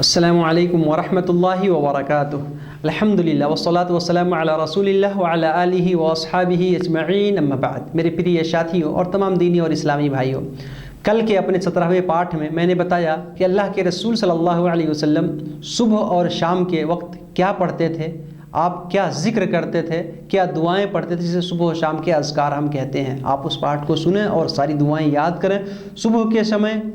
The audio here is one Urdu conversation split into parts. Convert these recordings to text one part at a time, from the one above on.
السلام علیکم ورحمۃ اللہ وبرکاتہ۔ الحمدللہ والصلاۃ والسلام علی رسول اللہ وعلی آلہ واصحابہ اجمعین، اما بعد۔ میرے پریے ساتھیوں اور تمام دینی اور اسلامی بھائیوں، کل کے اپنے 17ویں پارٹ میں نے بتایا کہ اللہ کے رسول صلی اللہ علیہ وسلم صبح اور شام کے وقت کیا پڑھتے تھے، آپ کیا ذکر کرتے تھے، کیا دعائیں پڑھتے تھے، جسے صبح و شام کے اذکار ہم کہتے ہیں۔ آپ اس پارٹ کو سنیں اور ساری دعائیں یاد کریں، صبح کے سمے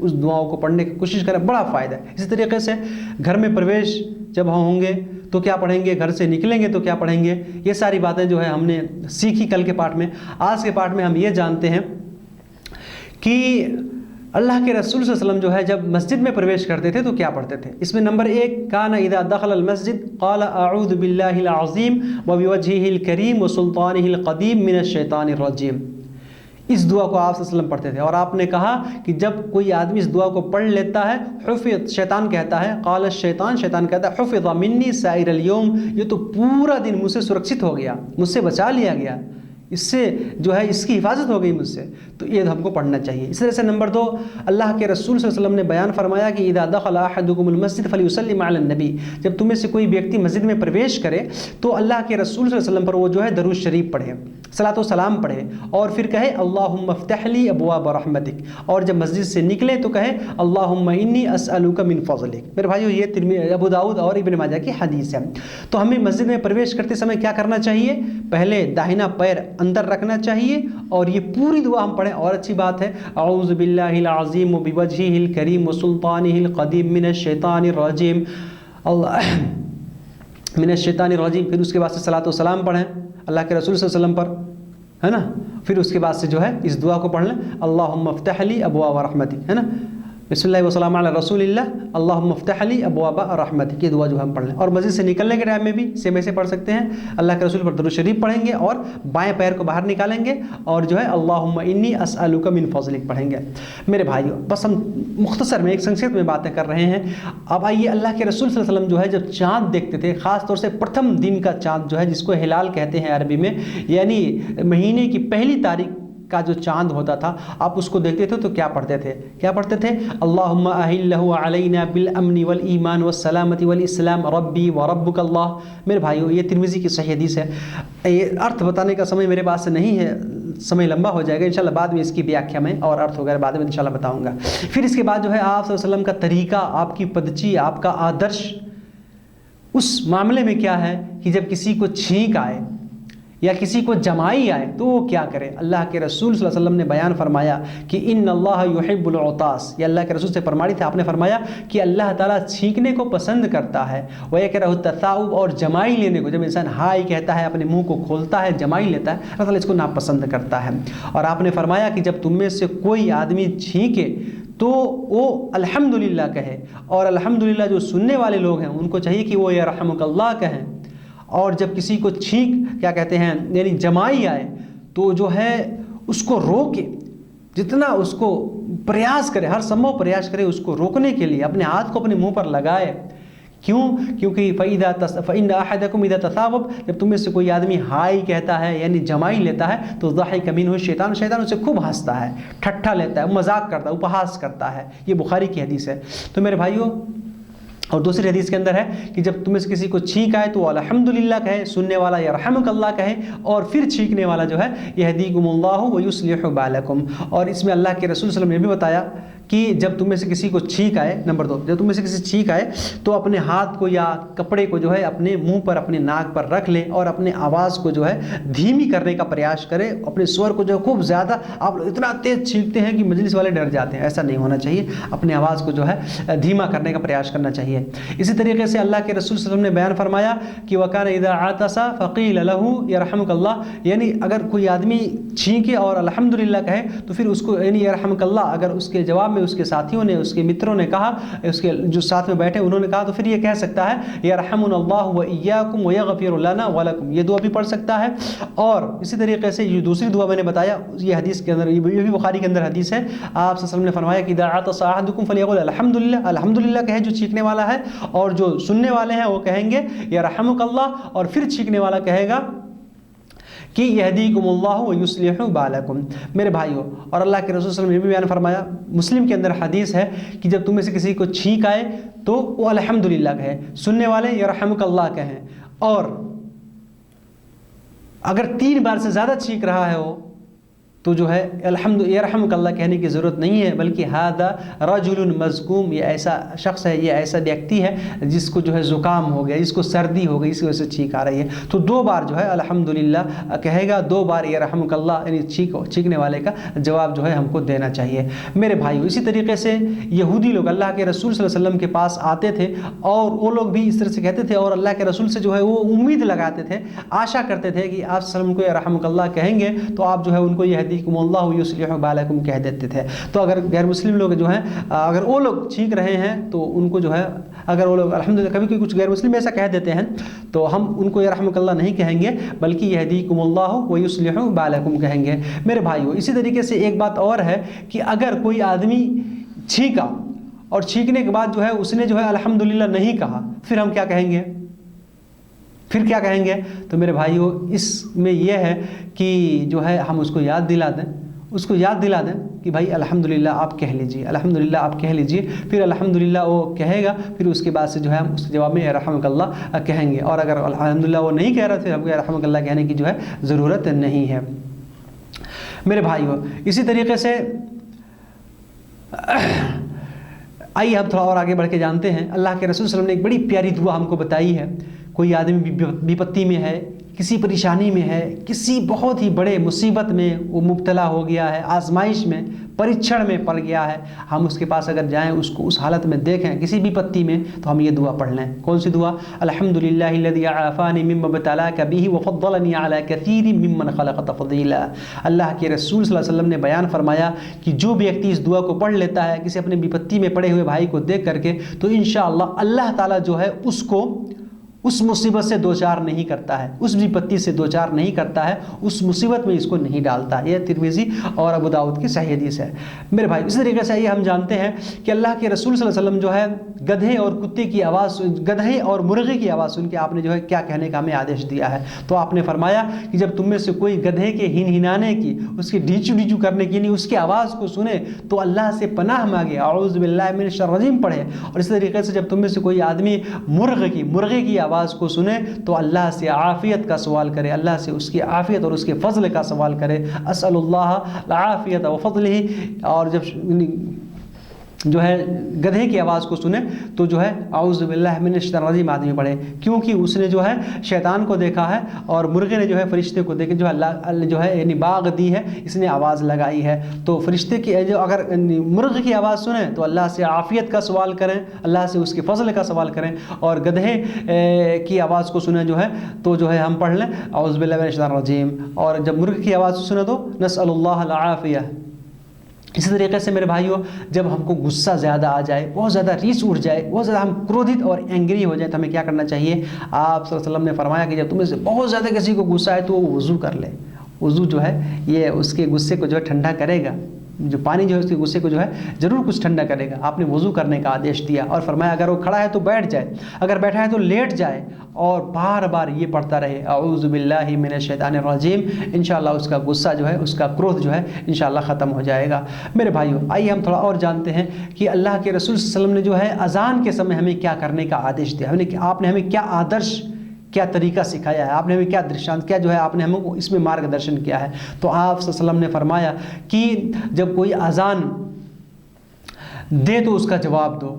اس دعاؤں کو پڑھنے کی کوشش کریں، بڑا فائدہ ہے۔ اسی طریقے سے گھر میں پرویش جب ہم ہوں گے تو کیا پڑھیں گے، گھر سے نکلیں گے تو کیا پڑھیں گے، یہ ساری باتیں جو ہے ہم نے سیکھی کل کے پارٹ میں۔ آج کے پارٹ میں ہم یہ جانتے ہیں کہ اللہ کے رسول صلی اللہ علیہ وسلم جو ہے جب مسجد میں پرویش کرتے تھے تو کیا پڑھتے تھے۔ اس میں نمبر 1، کان اذا دخل المسجد قال اعوذ باللہ العظیم وبوجہہ الکریم وسلطانہ القدیم من الشیطان الرجیم۔ اس دعا کو آپ صلی اللہ علیہ وسلم پڑھتے تھے، اور آپ نے کہا کہ جب کوئی آدمی اس دعا کو پڑھ لیتا ہے، حفظ، شیطان کہتا ہے، قال الشیطان، شیطان کہتا ہے، حفظ منی سائر اليوم، یہ تو پورا دن مجھ سے سرکشت ہو گیا، مجھ سے بچا لیا گیا، اس سے جو ہے اس کی حفاظت ہو گئی مجھ سے، تو یہ ہم کو پڑھنا چاہیے۔ اس طرح سے نمبر 2، اللہ کے رسول صلی اللہ علیہ وسلم نے بیان فرمایا کہ اذا دخل احدکم المسجد فلیسلم علی النبی، جب تم میں سے کوئی ویکتی مسجد میں پرویش کرے تو اللہ کے رسول صلی اللہ علیہ وسلم پر وہ جو ہے درود شریف پڑھے، صلاۃ و سلام پڑھے، اور پھر کہے اللہم افتح لی ابواب رحمتک، اور جب مسجد سے نکلے تو کہے اللہم انی اسألک من فضلک۔ میرے بھائیو، یہ ابو داؤد اور ابن ماجہ کی حدیث ہے۔ تو ہمیں مسجد میں پرویش کرتے سمے کیا کرنا چاہیے، پہلے داہنا پیر اندر رکھنا چاہیے اور یہ پوری دعا ہم پڑھیں، اور اچھی بات ہے، اعوذ باللہ العظیم وبوجہہ الکریم وسلطانہ القدیم من الشیطان الرجیم، اللہ من الشیطان الرجیم۔ پھر اس کے بعد سے صلاۃ و سلام پڑھیں اللہ کے رسول صلی اللہ علیہ وسلم پر، ہے نا۔ پھر اس کے بعد سے جو ہے اس دعا کو پڑھ لیں، اللہم افتح لی ابواب رحمتک، ہے نا، بسم اللہ وسلام علی رسول اللہ، اللہم افتح لی ابواب رحمتک، یہ دعا جو ہم پڑھ لیں۔ اور مسجد سے نکلنے کے ٹائم میں بھی سیم ایسے پڑھ سکتے ہیں، اللہ کے رسول پر درود شریف پڑھیں گے اور بائیں پیر کو باہر نکالیں گے اور جو ہے اللہم انی اسألک من فضلک پڑھیں گے۔ میرے بھائیو، بس ہم مختصر میں ایک سنکشیپ میں باتیں کر رہے ہیں۔ اب آئیے، اللہ کے رسول صلی اللہ علیہ وسلم جو ہے جب چاند دیکھتے تھے، خاص طور سے پرتھم دن کا چاند جو ہے جس کو ہلال کہتے ہیں عربی میں، یعنی مہینے کی پہلی تاریخ کا جو چاند ہوتا تھا، آپ اس کو دیکھتے تھے تو کیا پڑھتے تھے، کیا پڑھتے تھے، اللہم اہلہ علینا بالامن والایمان والسلامت والاسلام ربی وربک اللہ۔ میرے بھائیو، یہ ترمذی کی صحیح حدیث ہے۔ یہ ارتھ بتانے کا سمے میرے پاس سے نہیں ہے، سمے لمبا ہو جائے گا، انشاءاللہ بعد میں اس کی ویاکھیا میں اور ارتھ وغیرہ بعد میں انشاءاللہ بتاؤں گا۔ پھر اس کے بعد جو ہے آپ صلی اللہ علیہ وسلم کا طریقہ، آپ کی پدچی، آپ کا آدرش اس معاملے میں کیا ہے کہ جب کسی کو چھینک آئے یا کسی کو جمائی آئے تو وہ کیا کرے۔ اللہ کے رسول صلی اللہ علیہ وسلم نے بیان فرمایا کہ ان اللہ یحب العطاس، یہ اللہ کے رسول سے فرمائی تھی، آپ نے فرمایا کہ اللہ تعالیٰ چھینکنے کو پسند کرتا ہے، ویکرہ التثاؤب، اور جمائی لینے کو، جب انسان ہائی کہتا ہے، اپنے منہ کو کھولتا ہے، جمائی لیتا ہے، اللہ تعالیٰ اس کو ناپسند کرتا ہے۔ اور آپ نے فرمایا کہ جب تم میں سے کوئی آدمی چھینکے تو وہ الحمدللہ کہے، اور الحمدللہ جو سننے والے لوگ ہیں ان کو چاہیے کہ وہ یرحمک اللہ کہیں۔ اور جب کسی کو چھینک کیا کہتے ہیں یعنی جمائی آئے تو جو ہے اس کو روکے، جتنا اس کو پریاس کرے، ہر سمبھو پریاس کرے اس کو روکنے کے لیے، اپنے ہاتھ کو اپنے منہ پر لگائے۔ کیوں؟ کیونکہ فَإِنَّ أَحَدَكُمْ إِذَا تَثَاوَبَ، جب تم میں سے کوئی آدمی ہائی کہتا ہے یعنی جمائی لیتا ہے تو ضحك منه الشیطان، شیطان اسے خوب ہنستا ہے، ٹھٹھا لیتا ہے، مذاق کرتا ہے، اپہاس کرتا ہے۔ یہ بخاری کی حدیث ہے۔ تو میرے بھائیوں، اور دوسری حدیث کے اندر ہے کہ جب تم میں سے کسی کو چھینک آئے تو الحمدللہ کہے، سننے والا یرحمک اللہ کہے، اور پھر چھینکنے والا جو ہے یہدیکم اللہ ویصلح بالکم۔ اور اس میں اللہ کے رسول صلی اللہ علیہ وسلم نے بھی بتایا کہ جب تم میں سے کسی کو چھینک آئے، نمبر 2، جب تم میں سے کسی چھینک آئے تو اپنے ہاتھ کو یا کپڑے کو جو ہے اپنے منہ پر، اپنے ناک پر رکھ لے اور اپنے آواز کو جو ہے دھیمی کرنے کا پریاس کرے، اپنے سور کو جو ہے خوب زیادہ، آپ اتنا تیز چھینکتے ہیں کہ مجلس والے ڈر جاتے ہیں، ایسا نہیں ہونا چاہیے، اپنے آواز کو جو ہے دھیما کرنے کا پریاس کرنا چاہیے۔ اسی طریقے سے اللہ کے رسول صلی اللہ علیہ وسلم نے بیان فرمایا کہ وَكَانَ إِذَا عَطَسَ فَقِيلَ لَهُ يَرْحَمُكَ اللَّهُ، یعنی اگر کوئی آدمی چھینکے اور الحمدللہ کہے تو پھر اس کو یعنی یرحمک اللہ، اگر اس کے جواب میں اس کے ساتھیوں نے، اس کے متروں نے کہا، اس کے جو ساتھ میں بیٹھے انہوں نے کہا، تو پھر یہ کہہ سکتا ہے یرحمنا اللہ وإیاکم ویغفر لنا ولکم، یہ دعا بھی پڑھ سکتا ہے۔ اور اسی طریقے سے یہ دوسری دعا میں نے بتایا، یہ حدیث کے اندر، یہ بھی بخاری کے اندر حدیث ہے، آپ صلی اللہ علیہ وسلم نے فرمایا کہ اذا عطس احدکم فلیقل الحمدللہ، الحمدللہ کہے جو چھینکنے والا ہے، اور جو سننے والے ہیں وہ کہیں گے یرحمک اللہ، اور پھر چھینکنے والا کہے گا کہ یہدیکمulلہ ویصلح بالکم۔ میرے بھائیوں، اور اللہ کے رسول صلی اللہ علیہ وسلم نے بھی بیان فرمایا، مسلم کے اندر حدیث ہے کہ جب تم میں سے کسی کو چھینک آئے تو وہ الحمدللہ کہے، سننے والے یرحمک اللہ کہیں، اور اگر 3 بار سے زیادہ چھینک رہا ہے وہ تو جو ہے الحمد یرحمک اللہ کہنے کی ضرورت نہیں ہے، بلکہ ھذا رجل مزکوم، یہ ایسا شخص ہے، یہ ایسا ویکتی ہے جس کو جو ہے زکام ہو گیا، جس کو سردی ہو گئی، اس کی وجہ سے چھینک آ رہی ہے، تو 2 بار جو ہے الحمدللہ کہے گا، 2 بار یرحمک اللہ، یعنی چھینکنے والے کا جواب جو ہے ہم کو دینا چاہیے۔ میرے بھائیو، اسی طریقے سے یہودی لوگ اللہ کے رسول صلی اللہ علیہ وسلم کے پاس آتے تھے اور وہ لوگ بھی اس طرح سے کہتے تھے، اور اللہ کے رسول سے جو ہے وہ امید لگاتے تھے، آشا کرتے تھے کہ آپ صلی اللہ علیہ وسلم کو یرحمک اللہ کہیں گے تو آپ جو ہے ان کو یہدیکم اللہ یصلح بالکم کہہ دیتے تھے۔ تو اگر غیر مسلم لوگ جو ہیں، اگر وہ لوگ چھینک رہے ہیں تو ان کو جو ہے، اگر وہ لوگ الحمدللہ، کبھی کبھی کچھ غیر مسلم ایسا کہہ دیتے ہیں تو ہم ان کو یرحمک اللہ نہیں کہیں گے، بلکہ یہدیکم اللہ ویصلح بالکم کہیں گے۔ میرے بھائیو، اسی طریقے سے ایک بات اور ہے کہ اگر کوئی آدمی چھینکا اور چھینکنے کے بعد جو ہے اس نے جو ہے الحمدللہ نہیں کہا، پھر ہم کیا کہیں گے؟ پھر کیا کہیں گے؟ تو میرے بھائیو، اس میں یہ ہے کہ جو ہے ہم اس کو یاد دلا دیں، اس کو یاد دلا دیں کہ بھائی الحمدللہ آپ کہہ لیجئے، الحمدللہ آپ کہہ لیجئے، پھر الحمدللہ وہ کہے گا، پھر اس کے بعد سے جو ہے ہم اس کے جواب میں یرحمک اللہ کہیں گے، اور اگر الحمدللہ وہ نہیں کہہ رہا پھر ہم کو یرحمک اللہ کہنے کی جو ہے ضرورت نہیں ہے۔ میرے بھائیو، اسی طریقے سے آئیے ہم تھوڑا اور آگے بڑھ کے جانتے ہیں، اللہ کے رسول صلی اللہ علیہ وسلم نے ایک بڑی پیاری دعا ہم کو بتائی ہے۔ کوئی آدمی وپتی میں ہے، کسی پریشانی میں ہے، کسی بہت ہی بڑے مصیبت میں وہ مبتلا ہو گیا ہے، آزمائش میں، پریچھڑ میں پڑ گیا ہے، ہم اس کے پاس اگر جائیں، اس کو اس حالت میں دیکھیں کسی بھی وپتی میں، تو ہم یہ دعا پڑھ لیں۔ کون سی دعا؟ الحمدللہ الذی عافانی مما ابتلاک بہ وفضلنی علی کثیر ممن خلق تفضیلا۔ اللہ کے رسول صلی اللہ علیہ وسلم نے بیان فرمایا کہ جو ویکتی اس دعا کو پڑھ لیتا ہے کسی اپنے وپتی میں پڑے ہوئے بھائی کو دیکھ کر کے، تو انشاءاللہ اللہ تعالیٰ جو ہے اس کو اس مصیبت سے دوچار نہیں کرتا ہے، اس وپتی سے دوچار نہیں کرتا ہے، اس مصیبت میں اس کو نہیں ڈالتا۔ یہ ترمذی اور ابو داؤد کی صحیح حدیث ہے۔ میرے بھائی، اس طریقے سے یہ ہم جانتے ہیں کہ اللہ کے رسول صلی اللہ علیہ وسلم جو ہے گدھے اور کتے کی آواز، گدھے اور مرغے کی آواز سن کے آپ نے جو ہے کیا کہنے کا ہمیں آدیش دیا ہے؟ تو آپ نے فرمایا کہ جب تم میں سے کوئی گدھے کے ہنہنانے کی، اس کے ڈیچو ڈیچو کرنے کی، اس کی آواز کو سنے تو اللہ سے پناہ مانگے، اعوذ باللہ من الشیطان الرجیم پڑھے، اور اس طریقے سے جب تم میں سے کوئی آدمی مرغے کی آواز کو سنے تو اللہ سے عافیت کا سوال کرے، اللہ سے اس کی عافیت اور اس کے فضل کا سوال کرے، اسأل اللہ العافیت وفضلہ۔ اور جب جو ہے گدھے کی آواز کو سنے تو جو ہے اعوذ باللہ من الشیطان الرجیم آدمی پڑھے، کیونکہ اس نے جو ہے شیطان کو دیکھا ہے اور مرغے نے جو ہے فرشتے کو دیکھ جو ہے اللہ جو ہے یعنی باغ دی ہے، اس نے آواز لگائی ہے۔ تو فرشتے کی جو اگر مرغ کی آواز سنیں تو اللہ سے عافیت کا سوال کریں، اللہ سے اس کے فضل کا سوال کریں، اور گدھے کی آواز کو سنیں جو ہے تو جو ہے ہم پڑھ لیں اعوذ باللہ من الشیطان الرجیم، اور جب مرغ کی آواز سنیں تو نسأل اللہ العافیہ۔ اسی طریقے سے میرے بھائیوں، جب ہم کو غصہ زیادہ آ جائے، بہت زیادہ ریس اٹھ جائے، بہت زیادہ ہم کرودھت اور اینگری ہو جائیں، تو ہمیں کیا کرنا چاہیے؟ آپ صلی اللہ علیہ وسلم نے فرمایا کہ جب تمہیں سے بہت زیادہ کسی کو غصہ آئے تو وہ وضو کر لے۔ وضو جو ہے یہ اس کے غصے کو جو ہے ٹھنڈا کرے گا، جو پانی جو ہے اس کے غصے کو جو ہے ضرور کچھ ٹھنڈا کرے گا۔ آپ نے وضو کرنے کا آدیش دیا اور فرمایا اگر وہ کھڑا ہے تو بیٹھ جائے، اگر بیٹھا ہے تو لیٹ جائے، اور بار بار یہ پڑھتا رہے اعوذ باللہ من الشیطان الرجیم۔ انشاءاللہ اس کا غصہ جو ہے، اس کا کرودھ جو ہے انشاءاللہ ختم ہو جائے گا۔ میرے بھائیو، آئیے ہم تھوڑا اور جانتے ہیں کہ اللہ کے رسول صلی اللہ علیہ وسلم نے جو ہے اذان کے سمے ہمیں کیا کرنے کا آدیش دیا، آپ نے ہمیں کیا آدرش، کیا طریقہ سکھایا ہے، آپ نے ہمیں کیا درشانت کیا جو ہے آپ نے ہمیں اس میں مارگ درشن کیا ہے۔ تو آپ صلی اللہ علیہ وسلم نے فرمایا کہ جب کوئی اذان دے تو اس کا جواب دو،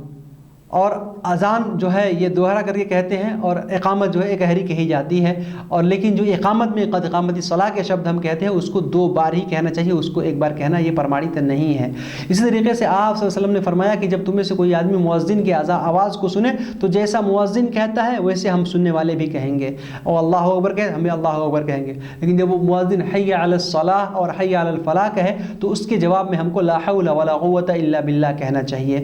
اور اذان جو ہے یہ دوہرا کر کے کہتے ہیں، اور اقامت جو ہے ایک ہری کہی جاتی ہے، اور لیکن جو اقامت میں قد اقامتی صلاح کے شبد ہم کہتے ہیں اس کو 2 بار ہی کہنا چاہیے، اس کو 1 بار کہنا یہ پرمانت نہیں ہے۔ اسی طریقے سے آپ صلی اللہ علیہ وسلم نے فرمایا کہ جب تم میں سے کوئی آدمی مؤذن کی آواز کو سنے تو جیسا مؤذن کہتا ہے ویسے ہم سننے والے بھی کہیں گے، اور اللہ اکبر کہے ہمیں اللہ اکبر کہیں گے، لیکن جب وہ مؤذن حی علی الصلاح اور حی علی الفلاح کہے تو اس کے جواب میں ہم کو لا حول ولا قوت الا باللہ کہنا چاہیے۔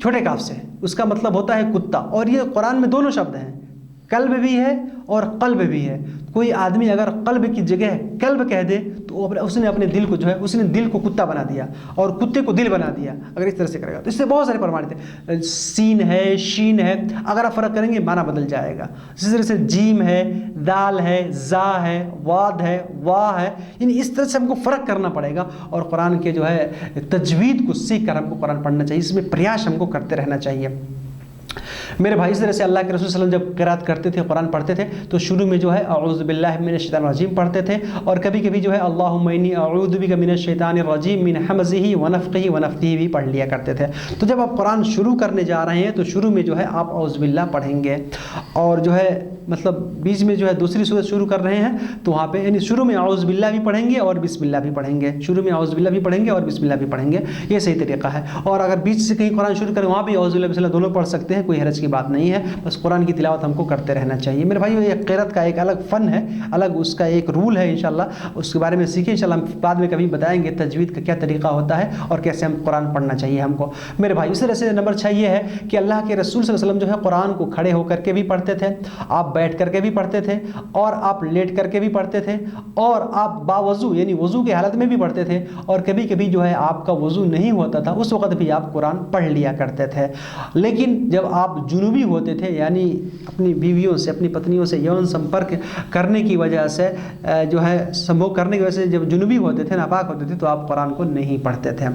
چھوٹے کاف سے ہے، اس کا مطلب ہوتا ہے کتا، اور یہ قرآن میں دونوں شبد ہیں، کلب بھی ہے اور قلب بھی ہے۔ کوئی آدمی اگر قلب کی جگہ کلب کہہ دے تو اس نے اپنے دل کو جو ہے، اس نے دل کو کتا بنا دیا اور کتے کو دل بنا دیا، اگر اس طرح سے کرے گا تو اس سے بہت سارے پرمانت ہیں۔ سین ہے، شین ہے، اگر آپ فرق کریں گے معنی بدل جائے گا۔ اسی طرح سے جیم ہے، دال ہے، زا ہے، واد ہے، واہ ہے، یعنی اس طرح سے ہم کو فرق کرنا پڑے گا، اور قرآن کے جو ہے تجوید کو سیکھ کر ہم کو قرآن پڑھنا چاہیے، اس میں پریاس ہم کو کرتے رہنا چاہیے۔ میرے بھائی، اس طرح سے اللہ کے رسول صلی اللہ علیہ وسلم جب قرات کرتے تھے، قرآن پڑھتے تھے تو شروع میں جو ہے اعوذ باللہ من الشیطان الرجیم پڑھتے تھے، اور کبھی کبھی جو ہے اللہم انی اعوذ بک من الشیطان الرجیم من حمزہ ونفخہ ونفثہ بھی پڑھ لیا کرتے تھے۔ تو جب آپ قرآن شروع کرنے جا رہے ہیں تو شروع میں جو ہے آپ اعوذ باللہ پڑھیں گے، اور جو ہے مطلب بیچ میں جو ہے دوسری سورت شروع کر رہے ہیں تو وہاں پہ یعنی شروع میں اعوذ باللہ بھی پڑھیں گے اور بسم اللہ بھی پڑھیں گے، شروع میں اعوذ باللہ بھی پڑھیں گے اور بسم اللہ بھی پڑھیں گے، یہ صحیح طریقہ ہے۔ اور اگر بیچ سے کہیں قرآن شروع کریں وہاں بھی اعوذ باللہ بسم اللہ دونوں پڑھ سکتے ہیں، کوئی حرج کی بات نہیں ہے، بس قرآن کی تلاوت ہم کو کرتے رہنا چاہیے۔ میرے بھائیو، یہ قرات کا ایک الگ فن ہے، الگ اس کا ایک رول ہے، انشاءاللہ اس کے بارے میں سیکھیں، انشاءاللہ ہم بعد میں کبھی بتائیں گے تجوید کا کیا طریقہ ہوتا ہے اور کیسے ہم قرآن پڑھنا چاہیے ہم کو۔ میرے بھائی، اس طرح سے نمبر 6 یہ ہے کہ اللہ کے رسول صلی اللہ علیہ وسلم جو ہے قرآن کو کھڑے ہو کر کے بھی پڑھتے تھے، آپ بیٹھ کر کے بھی پڑھتے تھے، اور آپ لیٹ کر کے بھی پڑھتے تھے، اور آپ باوضو یعنی وضو کی حالت میں بھی پڑھتے تھے، اور کبھی کبھی جو ہے آپ کا وضو نہیں ہوتا تھا اس وقت بھی آپ قرآن پڑھ لیا کرتے تھے۔ لیکن جب آپ جنوبی ہوتے تھے، یعنی اپنی بیویوں سے، اپنی پتنیوں سے یون سمپرک کرنے کی وجہ سے جو ہے سمبھوگ کرنے کی وجہ سے جب جنوبی ہوتے تھے، ناپاک ہوتے تھے، تو آپ قرآن کو نہیں پڑھتے تھے۔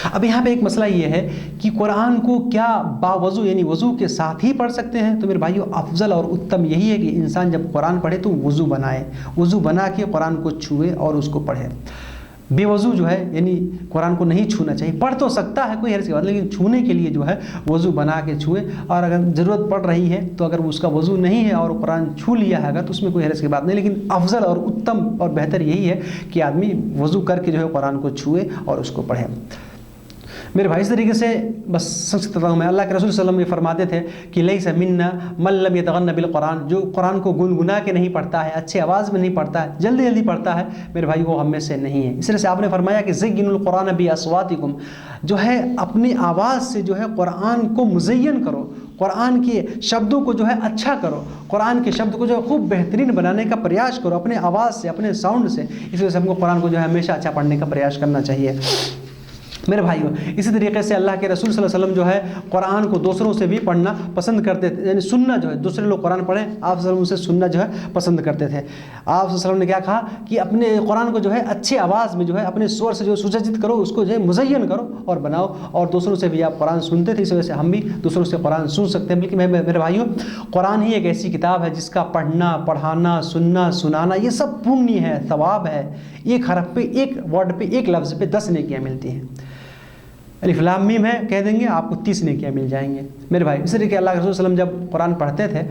اب یہاں پہ ایک مسئلہ یہ ہے کہ قرآن کو کیا باوضو یعنی وضو کے ساتھ ہی پڑھ سکتے ہیں؟ تو میرے بھائیو، افضل اور اتم یہی ہے کہ انسان جب قرآن پڑھے تو وضو بنائے، وضو بنا کے قرآن کو چھوئے اور اس کو پڑھے۔ بے وضو جو ہے یعنی قرآن کو نہیں چھونا چاہیے، پڑھ تو سکتا ہے کوئی حرج کی بات، لیکن چھونے کے لیے جو ہے وضو بنا کے چھوئے، اور اگر ضرورت پڑ رہی ہے تو اگر اس کا وضو نہیں ہے اور قرآن چھو لیا ہے تو اس میں کوئی حرج کی بات نہیں، لیکن افضل اور اتم اور بہتر یہی ہے کہ آدمی وضو کر کے جو ہے قرآن کو چھوئے اور اس کو پڑھے۔ میرے بھائی، اس طریقے سے بس سچ کرتا ہوں میں، اللہ کے رسول صلی اللہ علیہ وسلم یہ فرماتے تھے کہ لیس منا من لم یتغن بالقرآن، جو قرآن کو گنگنا کے نہیں پڑھتا ہے، اچھے آواز میں نہیں پڑھتا ہے، جلدی جلدی پڑھتا ہے، میرے بھائی وہ ہم میں سے نہیں ہے۔ اس طرح سے آپ نے فرمایا کہ زینوا القرآن باصواتکم، جو ہے اپنی آواز سے جو ہے قرآن کو مزین کرو، قرآن کے شبدوں کو جو ہے اچھا کرو، قرآن کے شبد کو جو ہے خوب بہترین بنانے کا پریاس کرو اپنے آواز سے، اپنے ساؤنڈ سے۔ اس وجہ سے ہم کو قرآن کو جو ہے ہمیشہ اچھا پڑھنے کا پریاس کرنا چاہیے۔ میرے بھائیو، اسی طریقے سے اللہ کے رسول صلی اللہ علیہ وسلم جو ہے قرآن کو دوسروں سے بھی پڑھنا پسند کرتے تھے، یعنی سننا جو ہے دوسرے لوگ قرآن پڑھیں، آپ صلی اللہ علیہ وسلم سے سننا جو ہے پسند کرتے تھے۔ آپ صلی اللہ علیہ وسلم نے کیا کہا کہ اپنے قرآن کو جو ہے اچھے آواز میں جو ہے اپنے سور سے جو سججت کرو، اس کو جو ہے مزین کرو اور بناؤ، اور دوسروں سے بھی آپ قرآن سنتے تھے، اس وجہ سے ہم بھی دوسروں سے قرآن سن سکتے ہیں۔ بلکہ میرے بھائیو، قرآن ہی ایک ایسی کتاب ہے جس کا پڑھنا، پڑھانا، سننا، سنانا یہ سب پونی ہے، ثواب ہے، ایک حرف پہ، ایک ورڈ پہ، ایک لفظ پہ 10 نیکیاں ملتی ہیں۔ الف لام میم ہے کہہ دیں گے آپ کو 30 نیکیاں مل جائیں گے۔ میرے بھائی، اس طریقے اللہ کے رسول صلی اللہ علیہ وسلم جب قرآن پڑھتے تھے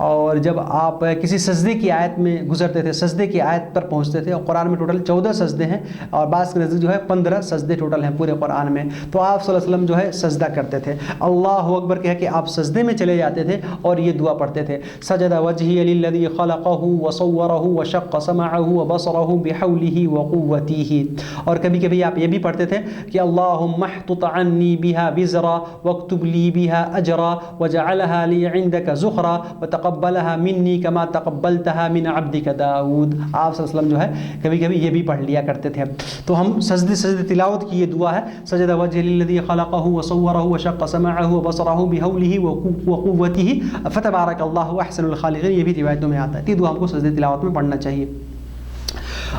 اور جب آپ کسی سجدے کی آیت میں گزرتے تھے، سجدے کی آیت پر پہنچتے تھے، اور قرآن میں ٹوٹل 14 سجدے ہیں، اور بعض کے نزدیک جو ہے 15 سجدے ٹوٹل ہیں پورے قرآن میں، تو آپ صلی اللہ علیہ وسلم جو ہے سجدہ کرتے تھے، اللہ اکبر کہہ کے آپ سجدے میں چلے جاتے تھے اور یہ دعا پڑھتے تھے، سجد وجہی للذی خلقہ وصورہ وشق سمعہ وبصرہ بحولہ وقوتہ۔ اور کبھی کبھی آپ یہ بھی پڑھتے تھے کہ اللہم احطط عنی بہا وزرا واکتب لی بہا اجرا وجعلها لی عندک زخرا وتقبلها منی کما تقبلتها من عبدک داود۔ آپ صلی اللہ علیہ وسلم جو ہے کبھی کبھی یہ بھی پڑھ لیا کرتے تھے۔ تو ہم سجدے تلاوت کی یہ دعا ہے، سجد وجہ للذی خلقہ وصورہ وشق سمعہ وبصرہ بحولہ وقوتہ فتبارک اللہ احسن الخالقین، یہ بھی روایتوں میں آتا ہے۔ یہ دعا ہم کو سجدے تلاوت میں پڑھنا چاہیے،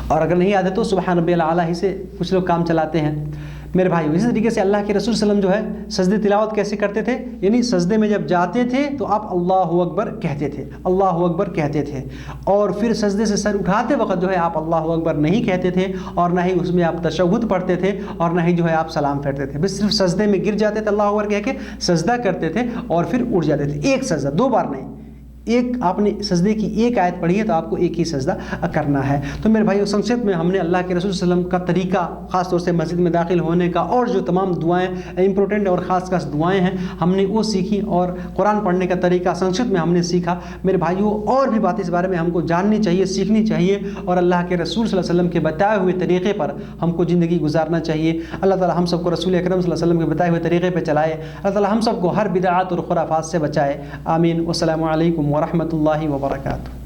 اور اگر نہیں آتے تو سبحان ربی الاعلیٰ ہی سے کچھ لوگ کام چلاتے ہیں۔ میرے بھائی، اسی طریقے سے اللہ کے رسول صلی اللہ علیہ وسلم جو ہے سجدے تلاوت کیسے کرتے تھے، یعنی سجدے میں جب جاتے تھے تو آپ اللہ اکبر کہتے تھے، اللہ اکبر کہتے تھے، اور پھر سجدے سے سر اٹھاتے وقت جو ہے آپ اللہ اکبر نہیں کہتے تھے، اور نہ ہی اس میں آپ تشہد پڑھتے تھے، اور نہ ہی جو ہے آپ سلام پھیرتے تھے، بس صرف سجدے میں گر جاتے تھے، اللہ اکبر کہہ کے سجدہ کرتے تھے اور پھر اٹھ جاتے تھے، ایک سجدہ، 2 بار نہیں، ایک آپ نے سجدے کی ایک آیت پڑھی ہے تو آپ کو ایک ہی سجدہ کرنا ہے۔ تو میرے بھائیو سنکشپ میں ہم نے اللہ کے رسول صلی اللہ علیہ وسلم کا طریقہ، خاص طور سے مسجد میں داخل ہونے کا، اور جو تمام دعائیں امپورٹنٹ اور خاص دعائیں ہیں ہم نے وہ سیکھی، اور قرآن پڑھنے کا طریقہ سنکشپ میں ہم نے سیکھا۔ میرے بھائیو اور بھی باتیں اس بارے میں ہم کو جاننی چاہیے، سیکھنی چاہیے، اور اللہ کے رسول صلی اللہ علیہ وسلم کے بتائے ہوئے طریقے پر ہم کو زندگی گزارنا چاہیے۔ اللہ تعالی ہم سب کو رسول اکرم صلی اللہ علیہ وسلم کے بتائے ہوئے طریقے پہ چلائے۔ اللہ تعالی ہم سب کو ہر بدعات اور خرافات سے بچائے، آمین۔ والسلام علیکم ورحمۃ اللہ وبرکاتہ۔